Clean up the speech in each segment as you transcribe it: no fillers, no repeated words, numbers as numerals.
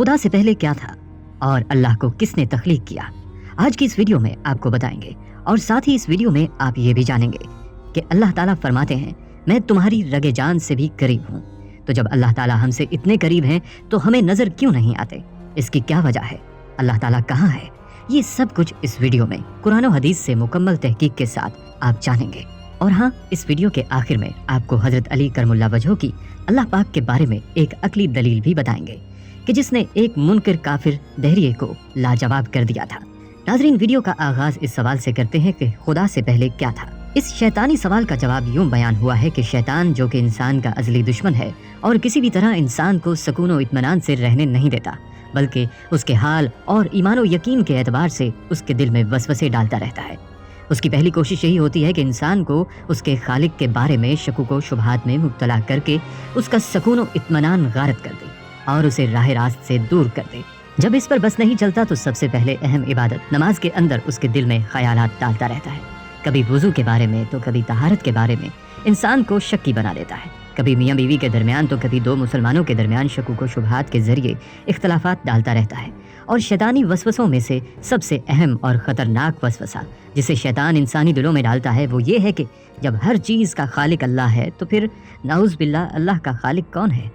خدا سے پہلے کیا تھا اور اللہ کو کس نے تخلیق کیا، آج کی اس ویڈیو میں آپ کو بتائیں گے۔ اور ساتھ ہی اس ویڈیو میں آپ یہ بھی جانیں گے کہ اللہ تعالیٰ فرماتے ہیں میں تمہاری رگ جان سے بھی قریب ہوں۔ تو جب اللہ تعالیٰ ہم سے اتنے قریب ہیں تو ہمیں نظر کیوں نہیں آتے؟ اس کی کیا وجہ ہے؟ اللہ تعالیٰ کہاں ہے؟ یہ سب کچھ اس ویڈیو میں قرآن و حدیث سے مکمل تحقیق کے ساتھ آپ جانیں گے۔ اور ہاں، اس ویڈیو کے آخر میں آپ کو حضرت علی کرم اللہ وجہہ کی اللہ پاک کے بارے میں ایک عقلی دلیل بھی بتائیں گے کہ جس نے ایک منکر کافر دہریے کو لاجواب کر دیا تھا۔ ناظرین، ویڈیو کا آغاز اس سوال سے کرتے ہیں کہ خدا سے پہلے کیا تھا؟ اس شیطانی سوال کا جواب یوں بیان ہوا ہے کہ شیطان، جو کہ انسان کا ازلی دشمن ہے اور کسی بھی طرح انسان کو سکون و اطمینان سے رہنے نہیں دیتا، بلکہ اس کے حال اور ایمان و یقین کے اعتبار سے اس کے دل میں وسوسے ڈالتا رہتا ہے۔ اس کی پہلی کوشش یہی ہوتی ہے کہ انسان کو اس کے خالق کے بارے میں شکوک و شبہات میں مبتلا کر کے اس کا سکون و اطمینان غارت کر دے اور اسے راہ راست سے دور کر دے۔ جب اس پر بس نہیں چلتا تو سب سے پہلے اہم عبادت نماز کے اندر اس کے دل میں خیالات ڈالتا رہتا ہے، کبھی وضو کے بارے میں تو کبھی طہارت کے بارے میں انسان کو شکی بنا دیتا ہے، کبھی میاں بیوی کے درمیان تو کبھی دو مسلمانوں کے درمیان شکوک و شبہات کے ذریعے اختلافات ڈالتا رہتا ہے۔ اور شیطانی وسوسوں میں سے سب سے اہم اور خطرناک وسوسہ جسے شیطان انسانی دلوں میں ڈالتا ہے وہ یہ ہے کہ جب ہر چیز کا خالق اللہ ہے تو پھر نعوذ باللہ اللہ کا خالق کون ہے؟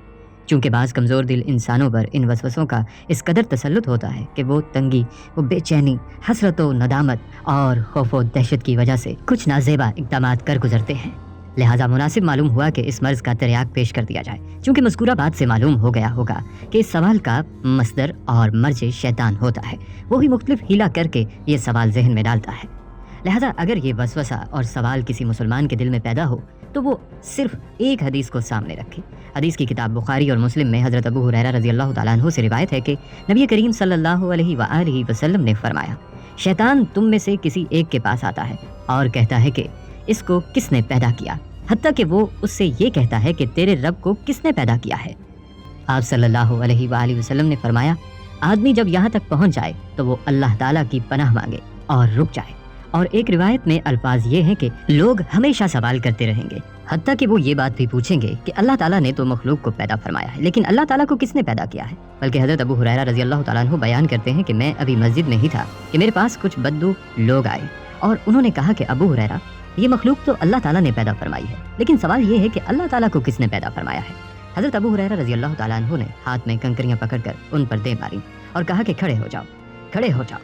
چونکہ بعض کمزور دل انسانوں پر ان وسوسوں کا اس قدر تسلط ہوتا ہے کہ وہ تنگی، وہ بے چینی، حسرت و ندامت اور خوف و دہشت کی وجہ سے کچھ نازیبا اقدامات کر گزرتے ہیں۔ لہٰذا مناسب معلوم ہوا کہ اس مرض کا تریاق پیش کر دیا جائے، چونکہ مذکورہ بات سے معلوم ہو گیا ہوگا کہ اس سوال کا مصدر اور مرجع شیطان ہوتا ہے، وہی مختلف ہیلا کر کے یہ سوال ذہن میں ڈالتا ہے۔ لہٰذا اگر یہ وسوسہ اور سوال کسی مسلمان کے دل میں پیدا ہو تو وہ صرف ایک حدیث کو سامنے رکھے۔ حدیث کی کتاب بخاری اور مسلم میں حضرت ابو ہریرہ رضی اللہ تعالیٰ عنہ سے روایت ہے کہ نبی کریم صلی اللہ علیہ وآلہ وسلم نے فرمایا، شیطان تم میں سے کسی ایک کے پاس آتا ہے اور کہتا ہے کہ اس کو کس نے پیدا کیا، حتیٰ کہ وہ اس سے یہ کہتا ہے کہ تیرے رب کو کس نے پیدا کیا ہے۔ آپ صلی اللہ علیہ وآلہ وسلم نے فرمایا، آدمی جب یہاں تک پہنچ جائے تو وہ اللہ تعالیٰ کی پناہ مانگے اور رک جائے۔ اور ایک روایت میں الفاظ یہ ہیں کہ لوگ ہمیشہ سوال کرتے رہیں گے حتیٰ کہ وہ یہ بات بھی پوچھیں گے کہ اللہ تعالیٰ نے تو مخلوق کو پیدا فرمایا ہے، لیکن اللہ تعالیٰ کو کس نے پیدا کیا ہے؟ بلکہ حضرت ابو ہریرہ رضی اللہ تعالیٰ عنہ بیان کرتے ہیں کہ میں ابھی مسجد میں ہی تھا کہ میرے پاس کچھ بدو لوگ آئے اور انہوں نے کہا کہ ابو ہریرہ، یہ مخلوق تو اللہ تعالیٰ نے پیدا فرمائی ہے، لیکن سوال یہ ہے کہ اللہ تعالیٰ کو کس نے پیدا فرمایا ہے؟ حضرت ابو ہریرہ رضی اللہ تعالیٰ عنہ نے ہاتھ میں کنکریاں پکڑ کر ان پر دے ماری اور کہا کہ کھڑے ہو جاؤ، کھڑے ہو جاؤ،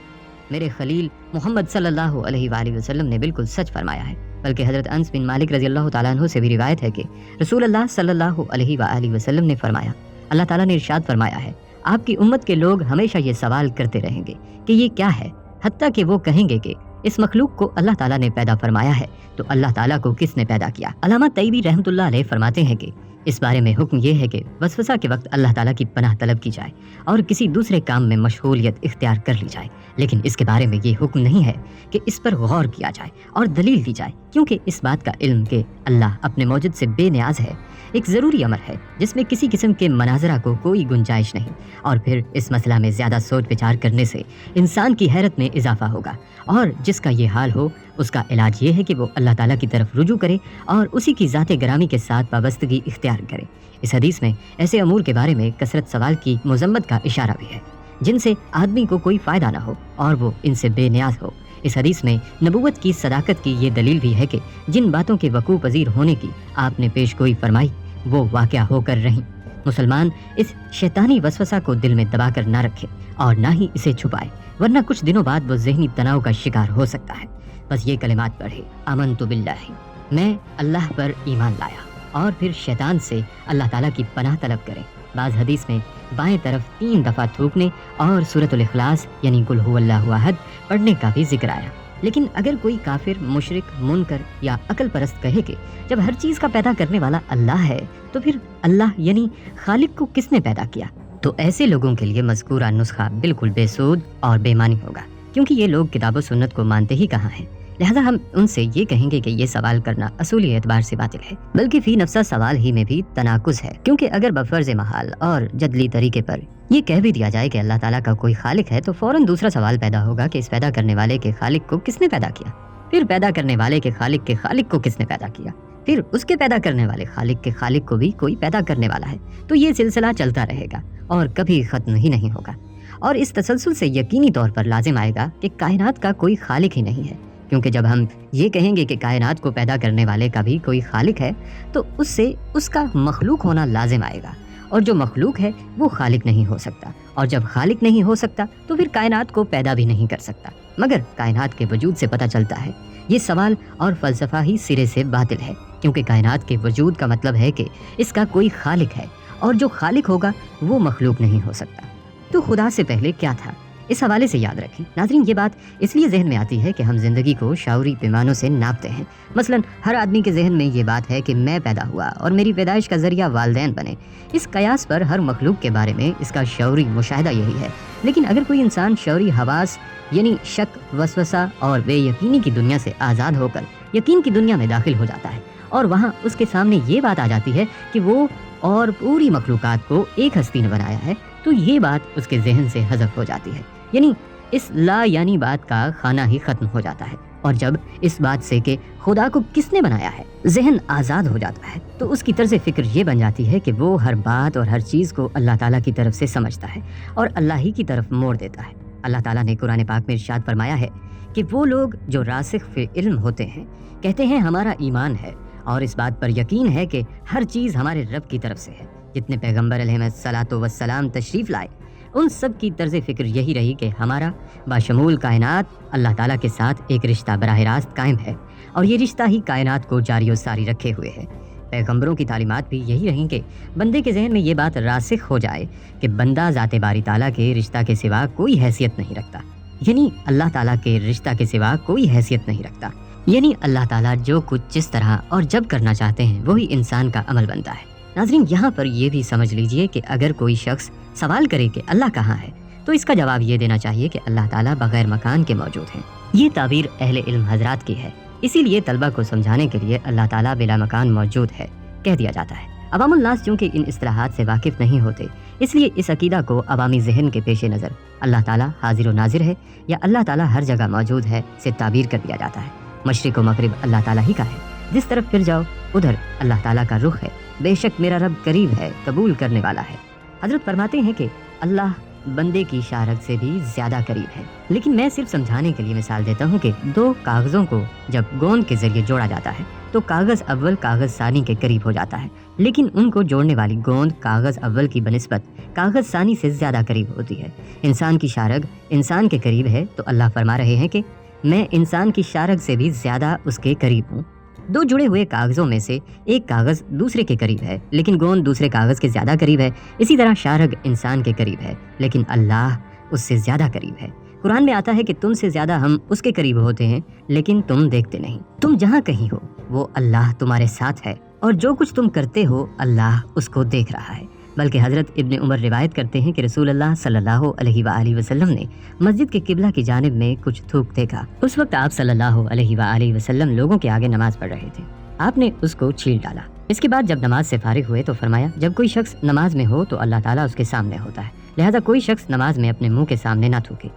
میرے خلیل محمد صلی اللہ علیہ وآلہ وسلم نے بالکل سچ فرمایا ہے۔ بلکہ حضرت انس بن مالک رضی اللہ تعالیٰ عنہ سے بھی روایت ہے کہ رسول اللہ صلی اللہ علیہ وآلہ وسلم نے فرمایا، اللہ تعالیٰ نے ارشاد فرمایا ہے، آپ کی امت کے لوگ ہمیشہ یہ سوال کرتے رہیں گے کہ یہ کیا ہے، حتیٰ کہ وہ کہیں گے کہ اس مخلوق کو اللہ تعالیٰ نے پیدا فرمایا ہے تو اللہ تعالیٰ کو کس نے پیدا کیا؟ علامہ طیبی رحمۃ اللہ علیہ فرماتے ہیں کہ اس بارے میں حکم یہ ہے کہ وسوسہ کے وقت اللہ تعالیٰ کی پناہ طلب کی جائے اور کسی دوسرے کام میں مشغولیت اختیار کر لی جائے، لیکن اس کے بارے میں یہ حکم نہیں ہے کہ اس پر غور کیا جائے اور دلیل دی جائے، کیونکہ اس بات کا علم کہ اللہ اپنے موجد سے بے نیاز ہے ایک ضروری امر ہے جس میں کسی قسم کے مناظرہ کو کوئی گنجائش نہیں، اور پھر اس مسئلہ میں زیادہ سوچ وچار کرنے سے انسان کی حیرت میں اضافہ ہوگا، اور جس کا یہ حال ہو اس کا علاج یہ ہے کہ وہ اللہ تعالیٰ کی طرف رجوع کرے اور اسی کی ذات گرامی کے ساتھ وابستگی اختیار کرے۔ اس حدیث میں ایسے امور کے بارے میں کثرت سوال کی مذمت کا اشارہ بھی ہے جن سے آدمی کو کوئی فائدہ نہ ہو اور وہ ان سے بے نیاز ہو۔ اس حدیث میں نبوت کی صداقت کی یہ دلیل بھی ہے کہ جن باتوں کے وقوع پذیر ہونے کی آپ نے پیش گوئی فرمائی وہ واقعہ ہو کر رہیں۔ مسلمان اس شیطانی وسوسہ کو دل میں دبا کر نہ رکھے اور نہ ہی اسے چھپائے، ورنہ کچھ دنوں بعد وہ ذہنی تناؤ کا شکار ہو سکتا ہے۔ بس یہ کلمات پڑھے، آمنت باللہ، میں اللہ پر ایمان لایا، اور پھر شیطان سے اللہ تعالیٰ کی پناہ طلب کریں۔ بعض حدیث میں بائیں طرف 3 دفعہ تھوکنے اور سورۃ الاخلاص یعنی قل هو اللہ احد پڑھنے کا بھی ذکر آیا۔ لیکن اگر کوئی کافر، مشرک، منکر یا عقل پرست کہے کہ جب ہر چیز کا پیدا کرنے والا اللہ ہے تو پھر اللہ یعنی خالق کو کس نے پیدا کیا، تو ایسے لوگوں کے لیے مذکورہ نسخہ بالکل بے سود اور بے معنی ہوگا، کیونکہ یہ لوگ کتاب و سنت کو مانتے ہی کہاں ہیں۔ لہذا ہم ان سے یہ کہیں گے کہ یہ سوال کرنا اصولی اعتبار سے باطل ہے، بلکہ فی نفسہ سوال ہی میں بھی تناقض ہے، کیونکہ اگر بفرض محال اور جدلی طریقے پر یہ کہہ بھی دیا جائے کہ اللہ تعالیٰ کا کوئی خالق ہے تو فوراً دوسرا سوال پیدا ہوگا کہ اس پیدا کرنے والے کے خالق کو کس نے پیدا کیا، پھر پیدا کرنے والے کے خالق کو کس نے پیدا کیا، پھر اس کے پیدا کرنے والے خالق کے خالق کو بھی کوئی پیدا کرنے والا ہے، تو یہ سلسلہ چلتا رہے گا اور کبھی ختم ہی نہیں ہوگا۔ اور اس تسلسل سے یقینی طور پر لازم آئے گا کہ کائنات کا کوئی خالق ہی نہیں ہے، کیونکہ جب ہم یہ کہیں گے کہ کائنات کو پیدا کرنے والے کا بھی کوئی خالق ہے تو اس سے اس کا مخلوق ہونا لازم آئے گا، اور جو مخلوق ہے وہ خالق نہیں ہو سکتا، اور جب خالق نہیں ہو سکتا تو پھر کائنات کو پیدا بھی نہیں کر سکتا۔ مگر کائنات کے وجود سے پتہ چلتا ہے یہ سوال اور فلسفہ ہی سرے سے باطل ہے، کیونکہ کائنات کے وجود کا مطلب ہے کہ اس کا کوئی خالق ہے، اور جو خالق ہوگا وہ مخلوق نہیں ہو سکتا۔ تو خدا سے پہلے کیا تھا؟ اس حوالے سے یاد رکھیں ناظرین، یہ بات اس لیے ذہن میں آتی ہے کہ ہم زندگی کو شعوری پیمانوں سے ناپتے ہیں۔ مثلا ہر آدمی کے ذہن میں یہ بات ہے کہ میں پیدا ہوا اور میری پیدائش کا ذریعہ والدین بنے۔ اس قیاس پر ہر مخلوق کے بارے میں اس کا شعوری مشاہدہ یہی ہے۔ لیکن اگر کوئی انسان شعوری حواس یعنی شک، وسوسہ اور بے یقینی کی دنیا سے آزاد ہو کر یقین کی دنیا میں داخل ہو جاتا ہے، اور وہاں اس کے سامنے یہ بات آ جاتی ہے کہ وہ اور پوری مخلوقات کو ایک ہستی نے بنایا ہے، تو یہ بات اس کے ذہن سے حذف ہو جاتی ہے، یعنی اس لا یعنی بات کا خانہ ہی ختم ہو جاتا ہے۔ اور جب اس بات سے کہ خدا کو کس نے بنایا ہے ذہن آزاد ہو جاتا ہے، تو اس کی طرز فکر یہ بن جاتی ہے کہ وہ ہر بات اور ہر چیز کو اللہ تعالیٰ کی طرف سے سمجھتا ہے اور اللہ ہی کی طرف موڑ دیتا ہے۔ اللہ تعالیٰ نے قرآن پاک میں ارشاد فرمایا ہے کہ وہ لوگ جو راسخ فی علم ہوتے ہیں کہتے ہیں ہمارا ایمان ہے اور اس بات پر یقین ہے کہ ہر چیز ہمارے رب کی طرف سے ہے۔ جتنے پیغمبر علیہ الصلاۃ والسلام تشریف لائے ان سب کی طرز فکر یہی رہی کہ ہمارا باشمول کائنات اللہ تعالیٰ کے ساتھ ایک رشتہ براہ راست قائم ہے، اور یہ رشتہ ہی کائنات کو جاری و ساری رکھے ہوئے ہے۔ پیغمبروں کی تعلیمات بھی یہی رہیں کہ بندے کے ذہن میں یہ بات راسخ ہو جائے کہ بندہ ذات باری تعالیٰ کے رشتہ کے سوا کوئی حیثیت نہیں رکھتا، یعنی اللہ تعالیٰ کے رشتہ کے سوا کوئی حیثیت نہیں رکھتا، یعنی اللہ تعالیٰ جو کچھ جس طرح اور جب کرنا چاہتے ہیں وہی انسان کا عمل بنتا ہے۔ ناظرین، یہاں پر یہ بھی سمجھ لیجئے کہ اگر کوئی شخص سوال کرے کہ اللہ کہاں ہے تو اس کا جواب یہ دینا چاہیے کہ اللہ تعالیٰ بغیر مکان کے موجود ہیں۔ یہ تعبیر اہل علم حضرات کی ہے، اسی لیے طلبہ کو سمجھانے کے لیے اللہ تعالیٰ بلا مکان موجود ہے کہہ دیا جاتا ہے۔ عوام الناس چونکہ ان اصطلاحات سے واقف نہیں ہوتے، اس لیے اس عقیدہ کو عوامی ذہن کے پیش نظر اللہ تعالیٰ حاضر و ناظر ہے یا اللہ تعالیٰ ہر جگہ موجود ہے سے تعبیر کر دیا جاتا ہے۔ مشرق و مغرب اللہ تعالیٰ ہی کا ہے، جس طرف پھر جاؤ ادھر اللہ تعالیٰ کا رخ ہے، بے شک میرا رب قریب ہے، قبول کرنے والا ہے۔ حضرت فرماتے ہیں کہ اللہ بندے کی شارک سے بھی زیادہ قریب ہے، لیکن میں صرف سمجھانے کے لیے مثال دیتا ہوں کہ دو کاغذوں کو جب گوند کے ذریعے جوڑا جاتا ہے تو کاغذ اول کاغذ ثانی کے قریب ہو جاتا ہے، لیکن ان کو جوڑنے والی گوند کاغذ اول کی بنسبت کاغذ ثانی سے زیادہ قریب ہوتی ہے۔ انسان کی شارک انسان کے قریب ہے تو اللہ فرما رہے ہیں کہ میں انسان کی شارک سے بھی زیادہ اس کے قریب ہوں۔ دو جڑے ہوئے کاغذوں میں سے ایک کاغذ دوسرے کے قریب ہے لیکن گوند دوسرے کاغذ کے زیادہ قریب ہے، اسی طرح شارک انسان کے قریب ہے لیکن اللہ اس سے زیادہ قریب ہے۔ قرآن میں آتا ہے کہ تم سے زیادہ ہم اس کے قریب ہوتے ہیں لیکن تم دیکھتے نہیں۔ تم جہاں کہیں ہو وہ اللہ تمہارے ساتھ ہے، اور جو کچھ تم کرتے ہو اللہ اس کو دیکھ رہا ہے۔ بلکہ حضرت ابن عمر روایت کرتے ہیں کہ رسول اللہ صلی اللہ علیہ وآلہ وسلم نے مسجد کے قبلہ کی جانب میں کچھ تھوک دیکھا۔ اس وقت آپ صلی اللہ علیہ وآلہ وسلم لوگوں کے آگے نماز پڑھ رہے تھے۔ آپ نے اس کو چھیل ڈالا۔ اس کے بعد جب نماز سے فارغ ہوئے تو فرمایا جب کوئی شخص نماز میں ہو تو اللہ تعالیٰ اس کے سامنے ہوتا ہے، لہذا کوئی شخص نماز میں اپنے منہ کے سامنے نہ تھوکے۔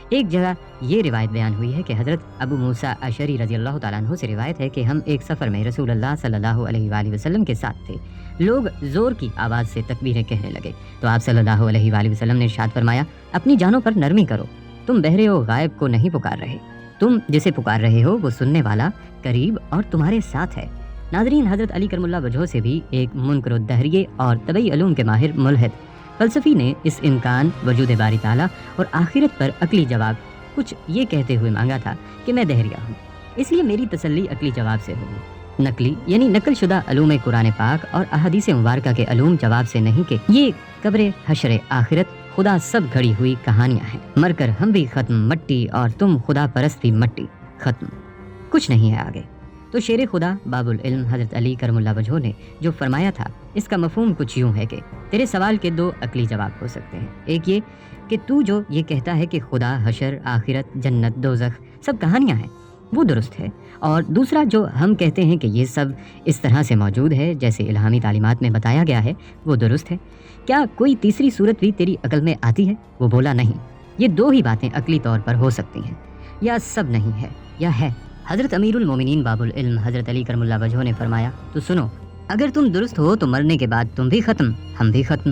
ایک جگہ یہ روایت بیان ہوئی ہے کہ حضرت ابو موسیٰ اشعری رضی اللہ تعالیٰ عنہ سے روایت ہے کہ ہم ایک سفر میں رسول اللہ صلی اللہ علیہ وآلہ وسلم کے ساتھ تھے۔ لوگ زور کی آواز سے تکبیریں کہنے لگے تو آپ صلی اللہ علیہ وآلہ وسلم نے ارشاد فرمایا اپنی جانوں پر نرمی کرو، تم بہرے ہو غائب کو نہیں پکار رہے، تم جسے پکار رہے ہو وہ سننے والا قریب اور تمہارے ساتھ ہے۔ ناظرین، حضرت علی کرم اللہ وجہہ سے بھی ایک منکر الدہریے اور طبعی علوم کے ماہر ملحد فلسفی نے اس امکان وجود باری تعالیٰ اور آخرت پر عقلی جواب کچھ یہ کہتے ہوئے مانگا تھا کہ میں دہریہ ہوں، اس لیے میری تسلی عقلی جواب سے ہوگی، نقلی یعنی نقل شدہ علوم قرآن پاک اور احادیث مبارکہ کے علوم جواب سے نہیں کہ یہ قبر حشر آخرت خدا سب گھڑی ہوئی کہانیاں ہیں، مر کر ہم بھی ختم مٹی اور تم خدا پرست بھی مٹی، ختم، کچھ نہیں ہے آگے۔ تو شیر خدا باب العلم حضرت علی کرم اللہ وجہہ نے جو فرمایا تھا اس کا مفہوم کچھ یوں ہے کہ تیرے سوال کے دو عقلی جواب ہو سکتے ہیں، ایک یہ کہ تو جو یہ کہتا ہے کہ خدا، حشر، آخرت، جنت، دوزخ سب کہانیاں ہیں وہ درست ہے، اور دوسرا جو ہم کہتے ہیں کہ یہ سب اس طرح سے موجود ہے جیسے الہامی تعلیمات میں بتایا گیا ہے وہ درست ہے۔ کیا کوئی تیسری صورت بھی تیری عقل میں آتی ہے؟ وہ بولا نہیں، یہ دو ہی باتیں عقلی طور پر ہو سکتی ہیں، یا سب نہیں ہے یا ہے۔ حضرت امیر المومنین باب العلم حضرت علی کرم اللہ وجہہ نے فرمایا تو سنو، اگر تم درست ہو تو مرنے کے بعد تم بھی ختم، ہم بھی ختم،